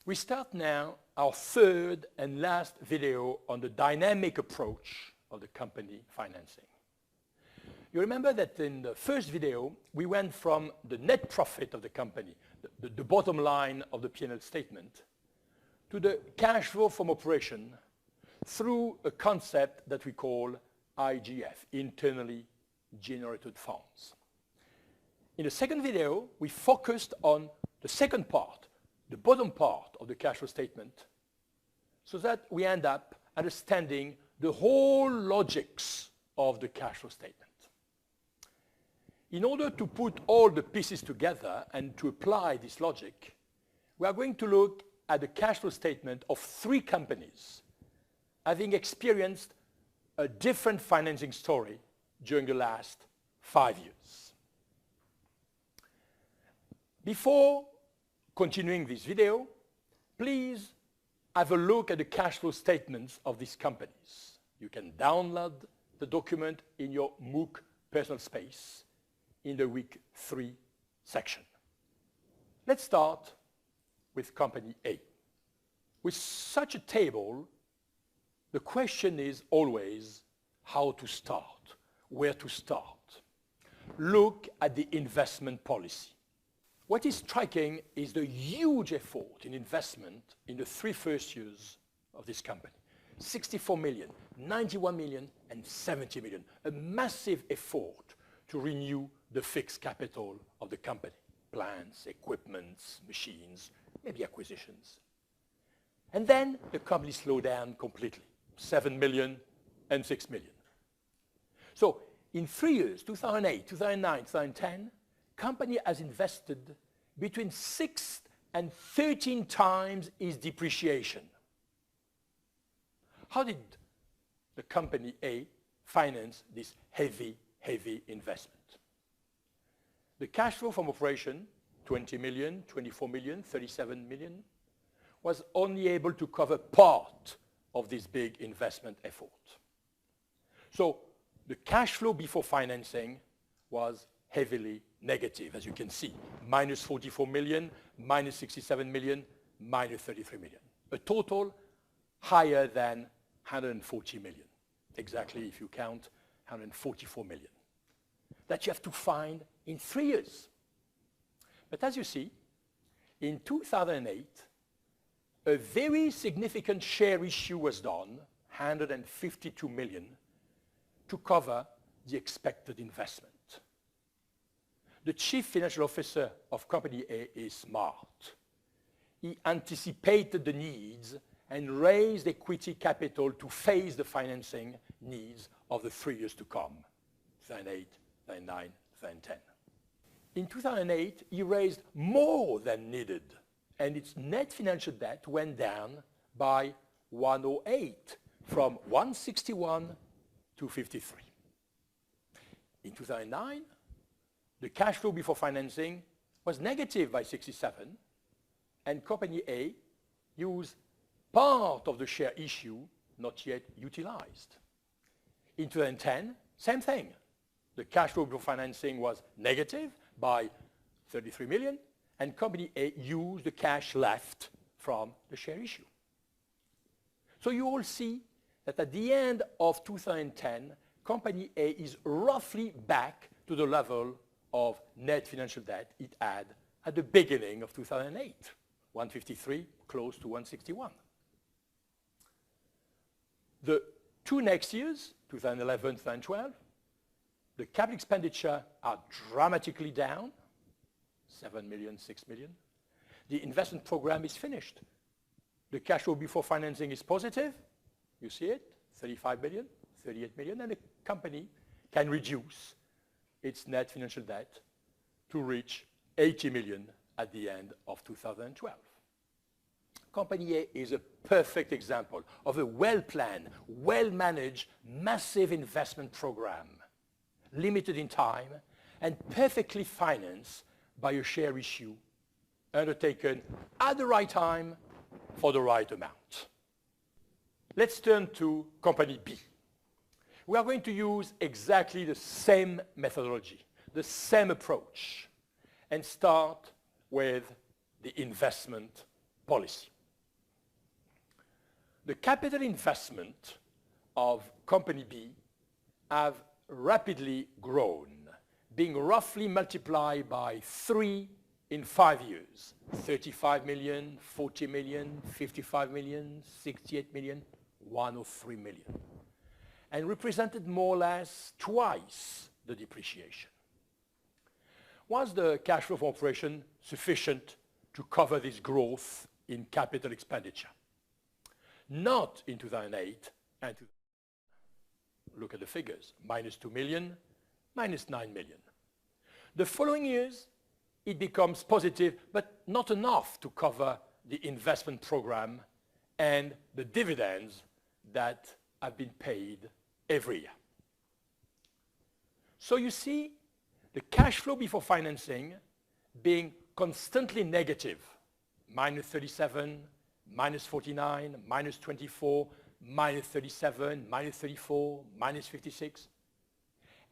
We start now our third and last video on the dynamic approach of the company financing. You remember that in the first video, we went from the net profit of the company, the bottom line of the P&L statement, to the cash flow from operation through a concept that we call IGF, internally generated funds. In the second video, we focused on the second part, the bottom part of the cash flow statement, so that we end up understanding the whole logics of the cash flow statement. In order to put all the pieces together and to apply this logic, we are going to look at the cash flow statement of three companies having experienced a different financing story during the last 5 years. Before continuing this video, please have a look at the cash flow statements of these companies. You can download the document in your MOOC personal space in the week 3 section. Let's start with company A. With such a table, the question is always how to start, where to start. Look at the investment policy. What is striking is the huge effort in investment in the 3 first years of this company. 64 million, 91 million, and 70 million. A massive effort to renew the fixed capital of the company. Plants, equipments, machines, maybe acquisitions. And then the company slowed down completely. 7 million and 6 million. So in 3 years, 2008, 2009, 2010, company has invested between 6 and 13 times its depreciation. How did the company A finance this heavy investment? The cash flow from operation, 20 million, 24 million, 37 million, was only able to cover part of this big investment effort. So the cash flow before financing was heavily negative, as you can see, minus 44 million, minus 67 million, minus 33 million. A total higher than 140 million. Exactly, if you count, 144 million. That you have to find in 3 years. But as you see, in 2008, a very significant share issue was done, 152 million, to cover the expected investment. The chief financial officer of company A is smart. He anticipated the needs and raised equity capital to face the financing needs of the 3 years to come, 2008, 2009, 2010. In 2008, he raised more than needed, and its net financial debt went down by 108, from 161 to 53. In 2009, the cash flow before financing was negative by 67, and company A used part of the share issue not yet utilized. In 2010, same thing. The cash flow before financing was negative by 33 million, and company A used the cash left from the share issue. So you all see that at the end of 2010, company A is roughly back to the level of net financial debt it had at the beginning of 2008, 153, close to 161. The 2 next years, 2011, 2012, the capital expenditure are dramatically down, 7 million, 6 million. The investment program is finished. The cash flow before financing is positive. You see it, 35 million, 38 million, and the company can reduce its net financial debt to reach 80 million at the end of 2012. Company A is a perfect example of a well-planned, well-managed, massive investment program, limited in time, and perfectly financed by a share issue undertaken at the right time for the right amount. Let's turn to company B. We are going to use exactly the same methodology, the same approach, and start with the investment policy. the capital investment of Company B have rapidly grown, being roughly multiplied by 3 in 5 years. 35 million, 40 million, 55 million, 68 million, 103 million. And represented more or less twice the depreciation. Was the cash flow from operation sufficient to cover this growth in capital expenditure? Not in 2008 and look at the figures, minus 2 million, minus 9 million. The following years, it becomes positive, but not enough to cover the investment program and the dividends that have been paid every year. So you see the cash flow before financing being constantly negative, minus 37, minus 49, minus 24, minus 37, minus 34, minus 56.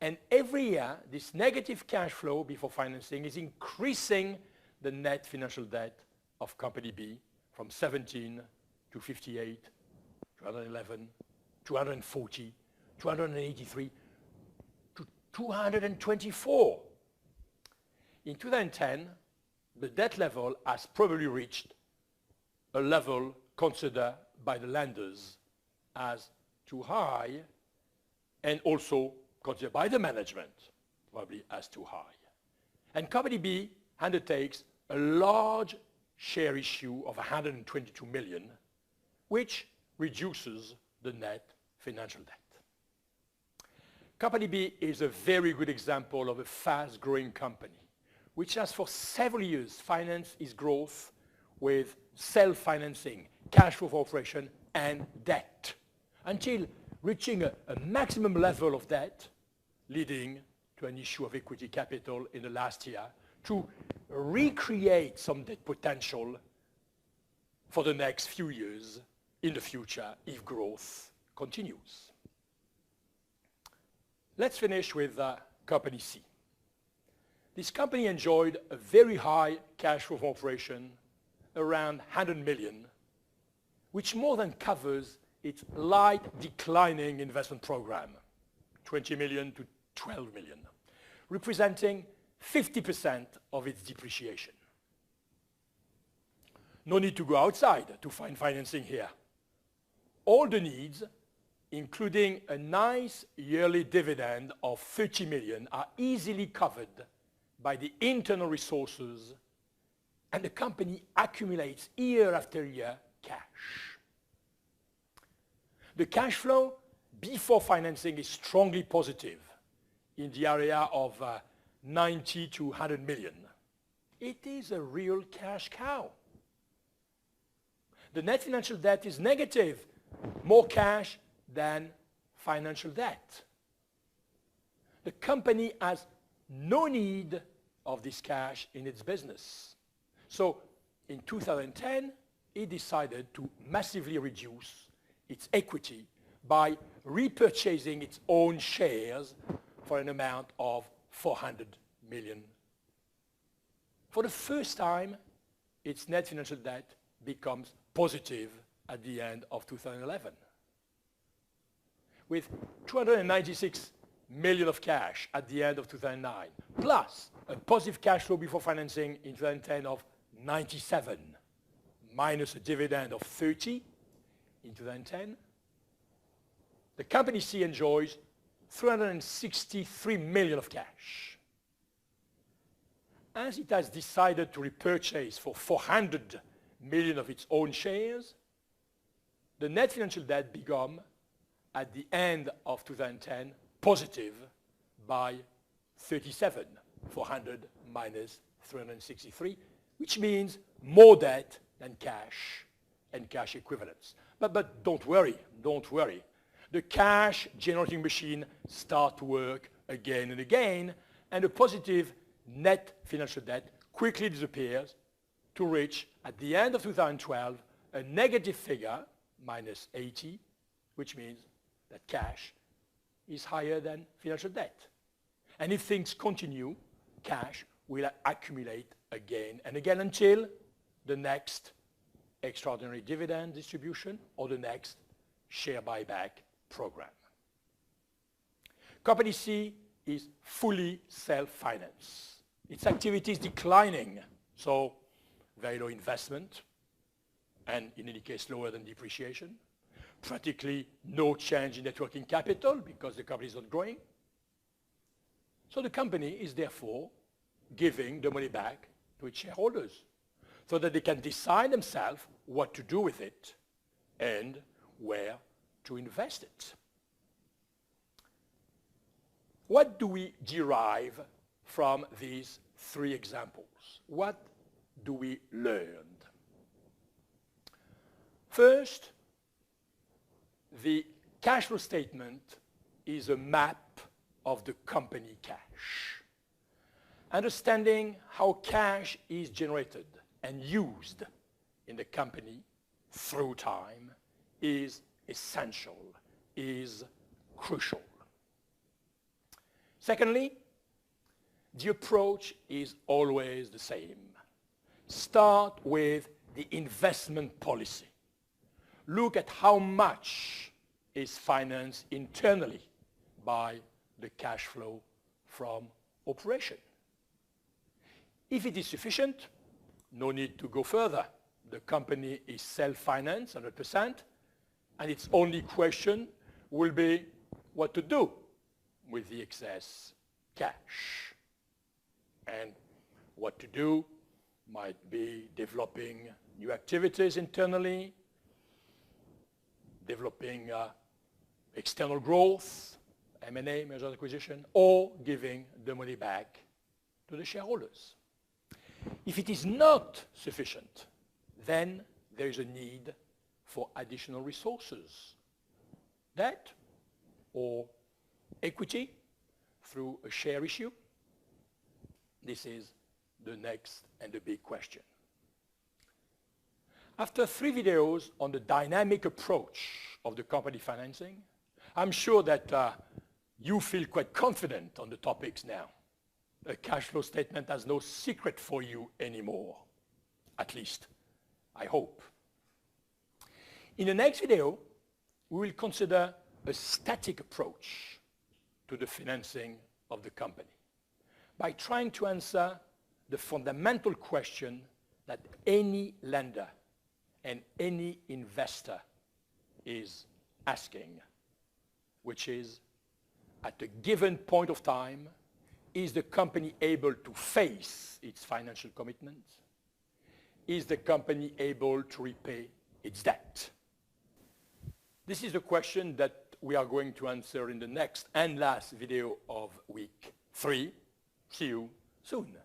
And every year, this negative cash flow before financing is increasing the net financial debt of Company B from 17 to 58, 211, 240, 283, to 224. In 2010, the debt level has probably reached a level considered by the lenders as too high and also considered by the management probably as too high. And Company B undertakes a large share issue of 122 million, which reduces the net financial debt. Company B is a very good example of a fast-growing company, which has for several years financed its growth with self-financing, cash flow for operation, and debt, until reaching a maximum level of debt, leading to an issue of equity capital in the last year to recreate some debt potential for the next few years in the future if growth continues. Let's finish with Company C. This company enjoyed a very high cash flow from operation, around 100 million, which more than covers its light declining investment program, 20 million to 12 million, representing 50% of its depreciation. No need to go outside to find financing here. All the needs, including a nice yearly dividend of 30 million, are easily covered by the internal resources, and the company accumulates year after year cash. The cash flow before financing is strongly positive in the area of 90 to 100 million. It is a real cash cow. The net financial debt is negative, more cash than financial debt. The company has no need of this cash in its business. So in 2010, it decided to massively reduce its equity by repurchasing its own shares for an amount of 400 million. For the first time, its net financial debt becomes positive at the end of 2011. With 296 million of cash at the end of 2009, plus a positive cash flow before financing in 2010 of 97, minus a dividend of 30 in 2010, the Company C enjoys 363 million of cash. As it has decided to repurchase for 400 million of its own shares, the net financial debt become, at the end of 2010, positive by 37, 400 minus 363, which means more debt than cash and cash equivalents. But don't worry. The cash generating machine starts to work again and again, and the positive net financial debt quickly disappears to reach, at the end of 2012, a negative figure, minus 80, which means that cash is higher than financial debt. And if things continue, cash will accumulate again and again until the next extraordinary dividend distribution or the next share buyback program. Company C is fully self-financed. Its activity is declining, so very low investment, and in any case lower than depreciation. Practically no change in net working capital because the company is not growing. So the company is therefore giving the money back to its shareholders so that they can decide themselves what to do with it and where to invest it. What do we derive from these three examples? What do we learn? First, the cash flow statement is a map of the company cash. Understanding how cash is generated and used in the company through time is essential, is crucial. Secondly, the approach is always the same. Start with the investment policy. Look at how much is financed internally by the cash flow from operation. If it is sufficient, no need to go further. The company is self-financed 100%, and its only question will be what to do with the excess cash. And what to do might be developing new activities internally, developing external growth, M&A, merger and acquisition, or giving the money back to the shareholders. If it is not sufficient, then there is a need for additional resources, debt or equity through a share issue. This is the next and the big question. After 3 videos on the dynamic approach of the company financing, I'm sure that you feel quite confident on the topics now. A cash flow statement has no secret for you anymore. At least, I hope. In the next video, we will consider a static approach to the financing of the company by trying to answer the fundamental question that any lender and any investor is asking, which is, at a given point of time, is the company able to face its financial commitments? Is the company able to repay its debt? This is the question that we are going to answer in the next and last video of week 3. See you soon.